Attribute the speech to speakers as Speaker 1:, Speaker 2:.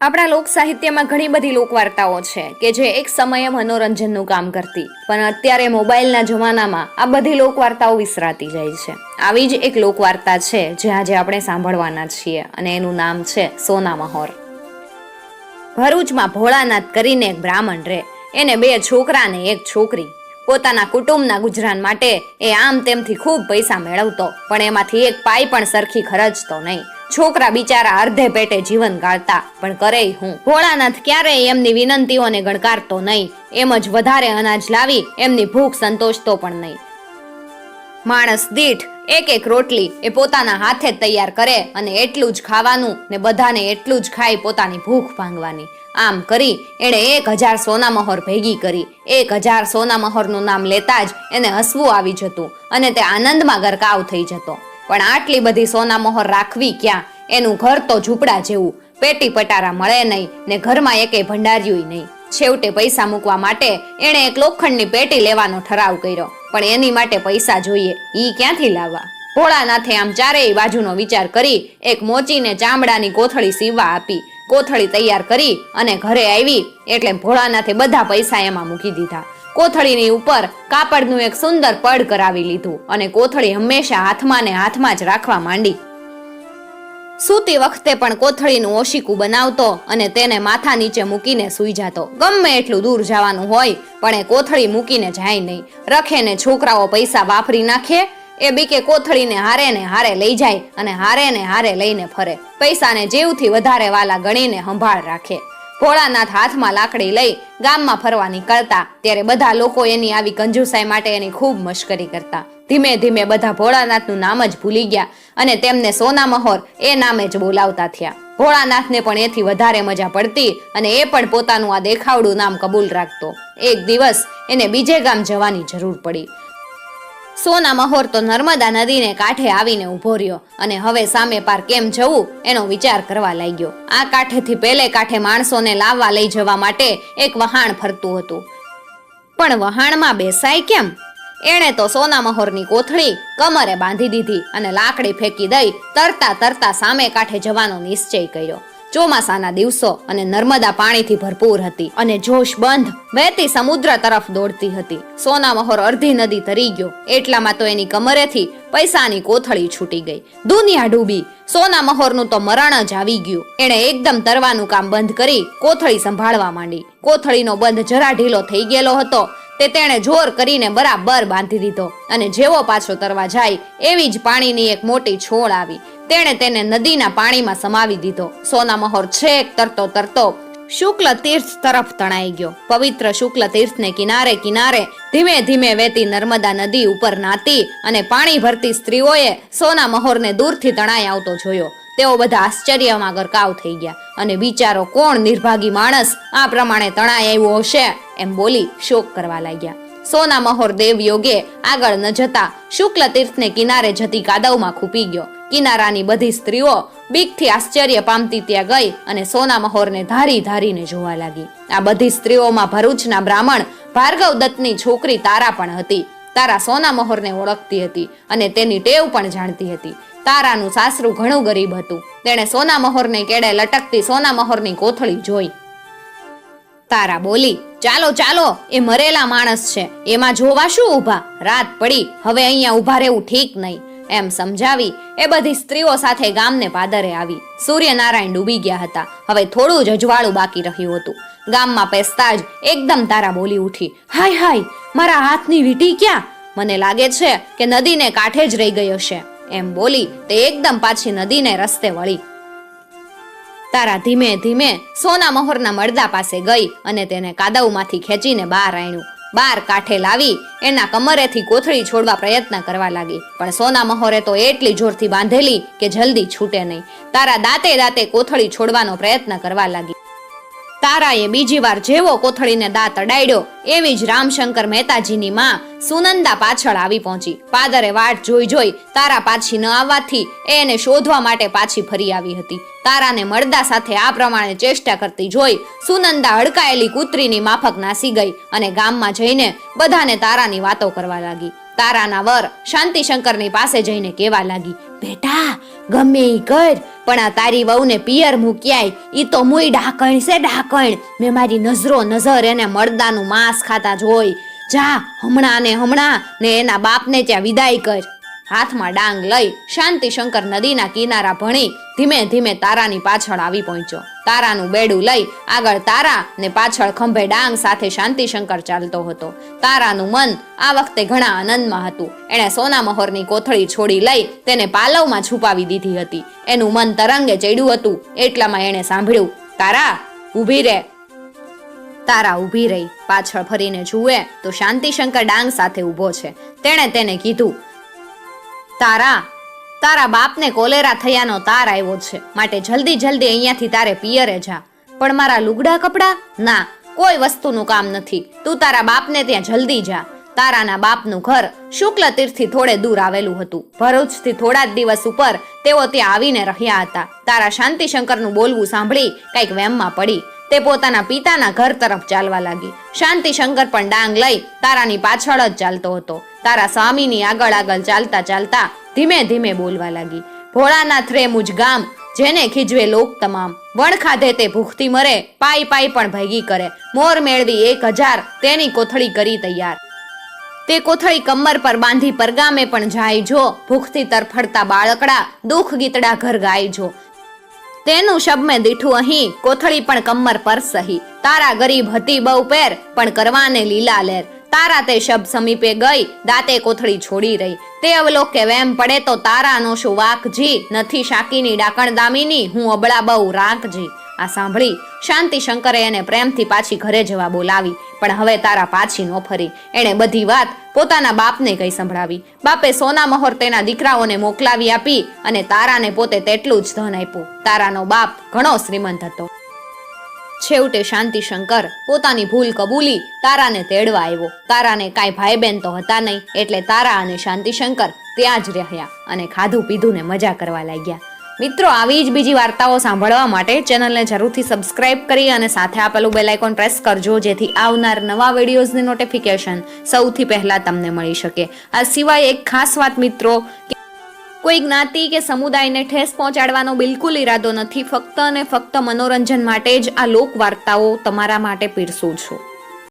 Speaker 1: આપણા લોક સાહિત્યમાં ઘણી બધી લોકવાર્તાઓ છે કે જે એક સમયે મનોરંજનનું કામ કરતી, પણ અત્યારે મોબાઈલના જમાનામાં આ બધી લોકવાર્તાઓ વિસરાતી જાય છે. આવી જ એક લોકવાર્તા છે જે આજે આપણે સાંભળવાના છીએ અને એનું નામ છે સોના મહોર. ભરૂચમાં ભોળાનાથ કરીને એક બ્રાહ્મણ રહે. એને 2 છોકરા ને 1 છોકરી. પોતાના કુટુંબના ગુજરાન માટે એ આમ તેમથી ખૂબ પૈસા મેળવતો, પણ એમાંથી 1 પાઈ પણ સરખી ખર્ચતો નહીં. છોકરા બિચારા અર્ધે પેટે જીવન ગાળતા, પણ કરે હું. ભોળાનાથ ક્યારેય એમની વિનંતીઓને ગણકારતો નહીં. એમ જ વધારે અનાજ લાવી એમની ભૂખ સંતોષતો પણ નહીં. માણસ દીઠ 1 રોટલી એ પોતાના હાથે જ તૈયાર કરે અને એટલું જ ખાવાનું ને બધાને એટલું જ ખાઈ પોતાની ભૂખ ભાંગવાની. આમ કરી એણે 1000 સોનામહોર ભેગી કરી. 1000 સોનામહોરનું નામ લેતા જ એને હસવું આવી જતું અને તે આનંદમાં ગરકાવ થઈ જતો. પણ આટલી બધી સોનામહોર રાખવી ક્યાં? એનું ઘર તો ઝૂંપડા જેવું, પેટી પટારા મળે નહીં ને ઘરમાં એકેય ભંડાર્યું નહીં. છેવટે પૈસા મૂકવા માટે એણે એક લોખંડની પેટી લેવાનો ઠરાવ કર્યો, પણ એની માટે પૈસા જોઈએ. ઈ ક્યાંથી લાવવા? ભોળાનાથે આમ ચારેય બાજુનો વિચાર કરી એક મોચીને ચામડાની કોથળી સીવવા આપી. કોથળી તૈયાર કરી અને ઘરે આવી એટલે ભોળાનાથે બધા પૈસા એમાં મૂકી દીધા. કોથળીની ઉપર કાપડનું એક સુંદર પડ કરાવી લીધું અને કોથળી હંમેશા હાથમાં ને હાથમાં જ રાખવા માંડી. સૂતી વખતે પણ કોથળીનું ઓશીકું બનાવતો અને તેને માથા નીચે મૂકીને સૂઈ જતો. ગમે એટલું દૂર જવાનું હોય પણ એ કોથળી મૂકીને જાય નહીં. રખે ને છોકરાઓ પૈસા વાપરી નાખે એ બીકે કોથળીને હારે ને હારે લઈ જાય અને હારે ને હારે લઈને ફરે. પૈસાને જીવથી વધારે વાલા ગણીને સંભાળ રાખે. ભોળાનાથ હાથમાં લાકડી લઈ ગામમાં ફરવા નીકળતા ત્યારે બધા લોકો એની આવી કંજુસાઈ માટે એની ખૂબ મશ્કરી કરતા. ધીમે ધીમે બધા ભોળાનાથનું નામ જ ભૂલી ગયા અને તેમને સોનામહોર એ નામે જ બોલાવતા થયા. ભોળાનાથને પણ એથી વધારે મજા પડતી અને એ પણ પોતાનું આ દેખાવડું નામ કબૂલ રાખતો. એક દિવસ એને બીજે ગામ જવાની જરૂર પડી. સોનામહોર તો નર્મદા નદીને કાંઠે આવીને ઊભો રહ્યો અને હવે સામે પાર કેમ જવું એનો વિચાર કરવા લાગ્યો. આ કાંઠેથી પેલે કાંઠે માણસોને લાવવા લઈ જવા માટે એક વહાણ ફરતું હતું, પણ વહાણમાં બેસાય કેમ? એણે તો સોનામહોરની કોથળી કમરે બાંધી દીધી અને લાકડી ફેંકી દઈ તરતા તરતા સામે કાંઠે જવાનો નિશ્ચય કર્યો. ચોમાસાના દિવસો અને નર્મદા પાણીથી ભરપૂર હતી અને જોશ બંધ વહેતી સમુદ્ર તરફ દોડતી હતી. સોનામહોર અડધી નદી તરી ગયો એટલામાં તો એની કમરેથી પૈસાની કોથળી છૂટી ગઈ. દુનિયા ડૂબી. સોનામહોરનું તો મરણ જ આવી ગયું. એણે એકદમ તરવાનું કામ બંધ કરી કોથળી સંભાળવા માંડી. કોથળીનો બંધ જરા ઢીલો થઈ ગયેલો હતો તે તેણે જોર કરીને બરાબર બાંધી દીધો અને જેવો પાછો તરવા જાય એવી જ પાણીની એક મોટી છોળ આવી. તેણે તેને નદીના પાણીમાં સમાવી દીધો. સોનામહોર છેક તરતો તરતો શુક્લ તીર્થ તરફ તણાઈ ગયો. પવિત્ર શુક્લ તીર્થને કિનારે કિનારે ધીમે ધીમે વહેતી નર્મદા નદી ઉપર નાતી અને પાણી ભરતી સ્ત્રીઓએ સોનામહોરને દૂરથી તણાઈ આવતો જોયો. તેઓ બધા આશ્ચર્યમાં ગરકાવ થઈ ગયા અને બિચારો કોણ નિર્ભાગી માણસ આ પ્રમાણે તણાઈ આવ્યો હશે એમ બોલી શોક કરવા લાગ્યા. સોનામહોર દેવ યોગે આગળ ન જતા શુક્લ તીર્થને કિનારે જતી કાદવમાં ખૂપી ગયો. કિનારાની બધી સ્ત્રીઓ બીકથી આશ્ચર્ય પામતી ત્યાં ગઈ અને સોનામહોરને ધારી ધારીને જોવા લાગી. આ બધી સ્ત્રીઓમાં ભરૂચના બ્રાહ્મણ ભાર્ગવ દત્તની છોકરી તારા પણ હતી. તારા સોનામહોરને ઓળખતી હતી અને તેની ટેવ પણ જાણતી હતી. તારાનું સાસરું ઘણું ગરીબ હતું. તેણે સોનામહોરને કેડે લટકતી સોનામહોરની કોથળી જોઈ. તારા બોલી, ચાલો ચાલો, એ મરેલા માણસ છે, એમાં જોવા શું ઊભા? રાત પડી, હવે અહીંયા ઊભા રહેવું ઠીક નહીં એમ સમજાવી એ બધી સ્ત્રીઓ સાથે ગામને પાદરે આવી. સૂર્યનારાયણ ડૂબી ગયા હતા. હવે થોડું જ અજવાળું બાકી રહ્યું હતું. ગામમાં પેસતા જ એકદમ તારા બોલી ઉઠી, હાય હાય, મારા હાથની વીંટી ક્યાં? મને લાગે છે કે નદીને કાંઠે જ રહી ગયો છે એમ બોલી તે એકદમ પાછી નદીને રસ્તે વળી. તારા ધીમે ધીમે સોનામહોરના મળદા પાસે ગઈ અને તેને કાદવમાંથી ખેંચીને બહાર આણ્યું. બહાર કાંઠે લાવી એના કમરેથી કોથળી છોડવા પ્રયત્ન કરવા લાગી, પણ સોનામહોરે તો એટલી જોરથી બાંધેલી કે જલ્દી છૂટે નહીં. તારા દાંતે દાંતે કોથળી છોડવાનો પ્રયત્ન કરવા લાગી. તારાએ બીજી વાર જેવો કોથળીને દાંત અડાડ્યો એવી જ રામશંકર મહેતાજીની માં સુનંદા પાછળ આવી પહોંચી. પાદરે વાટ જોઈ જોઈ તારા પાછી ન આવવાથી એને શોધવા માટે પાછી ફરી આવી હતી. તારાને મળદા સાથે આ પ્રમાણે ચેષ્ટા કરતી જોઈ સુનંદા હડકાયેલી કૂતરીની માફક નાસી ગઈ અને ગામમાં જઈને બધાને તારાની વાતો કરવા લાગી. તારાના વર શાંતિશંકરની પાસે જઈને કહેવા લાગી, બેટા ગમે ઈ કર પણ આ તારી વહુને પિયર મૂક્યાય ઈ તો મુય ડાકણ છે ડાકણ. મેં મારી નજર એને મળદાનું માંસ ખાતા જોઈ. જા હમણાં ને એના બાપને ત્યાં વિદાય કર. હાથમાં ડાંગ લઈ શાંતિશંકર નદીના કિનારા ભણી ધીમે ધીમે તારાની પાછળ આવી પહોંચ્યો. તારાનું બેડું લઈ આગળ તારા ને પાછળ ખંભે ડાંગ સાથે શાંતિશંકર ચાલતો હતો. તારાનું મન આ વખતે ઘણા આનંદમાં હતું. એણે સોના મહોરની કોથળી છોડી લઈ તેને પાલવમાં છુપાવી દીધી હતી. એનું મન તરંગે ચડ્યું હતું. એટલામાં એણે સાંભળ્યું, તારા ઊભી રહે. તારા ઊભી રહી પાછળ ફરીને જુએ તો શાંતિશંકર ડાંગ સાથે ઊભો છે. તેણે તેને કીધું, તારા બાપને કોલેરા થયાનો તાર આવ્યો છે, માટે જલ્દી અહીંયાથી તારે પિયરે જા. પણ મારા લુગડા કપડા? ના, કોઈ વસ્તુનું કામ નથી. તું તારા બાપને ત્યાં જલ્દી જા. તારાના બાપનું ઘર શુક્લ તીર્થથી થોડે દૂર આવેલું હતું. ભરૂચથી થોડા જ દિવસ ઉપર તેઓ ત્યાં આવીને રહ્યા હતા. તારા શાંતિશંકરનું બોલવું સાંભળી કંઈક વહેમમાં પડી. તે પોતાના પિતાના ઘર તરફ ચાલવા લાગી. શાંતિશંકર પણ ડાંગ લઈ તારાની પાછળ જ ચાલતો હતો. તારા સ્વામીની આગળ ચાલતા ચાલતા ધીમે ધીમે બોલવા લાગી, ભોળાનાથ રે મુજ ગામ, જેને ખીજવે લોક તમામ. વણ ખાધે તે ભૂખથી મરે, પાઈ પણ ભેગી કરે. મોર મેળવી 1000, તેની કોથળી કરી તૈયાર. તે કોથળી કમર પર બાંધી પરગામે પણ જાય જો. ભૂખથી તરફડતા બાળકડા, દુઃખ ગીતડા ઘર ગાય જો. તેનું શબમે દીઠું અહીં, કોથળી પણ કમર પર સહી. તારા ગરીબ હતી બહુ પેર, પણ કરવાને લીલા લેર. તારા તે શબ સમીપે ગઈ, દાંતે કોથળી છોડી રહી. તે અવલોકે વેમ પડે તો તારાનો શું વાકજી, નથી શાકીની ડાકણ દામીની, હું અબળા બહુ રાખજી. આ સાંભળી શાંતિશંકરે એને પ્રેમથી પાછી ઘરે જવા બોલાવી. પણ હવે તારા પાછી ન ફરી. એણે બધી વાત પોતાના બાપને કઈ સંભળાવી. બાપે સોના મહોર તેના દીકરાઓને મોકલાવી આપી અને તારાને પોતે તેટલું જ ધન આપ્યું. તારાનો બાપ ઘણો શ્રીમંત હતો. છેવટે શાંતિશંકર પોતાની ભૂલ કબૂલી તારાને તેડવા આવ્યો. તારાને કાંઈ ભાઈ બહેન તો હતા નહીં, એટલે તારા અને શાંતિશંકર ત્યાં જ રહ્યા અને ખાધું પીધું ને મજા કરવા લાગ્યા. મિત્રો, આવી જ બીજી વાર્તાઓ સાંભળવા માટે ચેનલને જરૂરથી સબસ્ક્રાઇબ કરી અને સાથે આપેલું બેલ આઇકોન પ્રેસ કરજો, જેથી આવનાર નવા વિડીયોઝની નોટિફિકેશન સૌથી પહેલા તમને મળી શકે. આ સિવાય એક ખાસ વાત મિત્રો, કોઈ જ્ઞાતિ કે સમુદાયને ઠેસ પહોંચાડવાનો બિલકુલ ઈરાદો નથી. ફક્ત અને ફક્ત મનોરંજન માટે જ આ લોક વાર્તાઓ તમારા માટે પીરસું છું.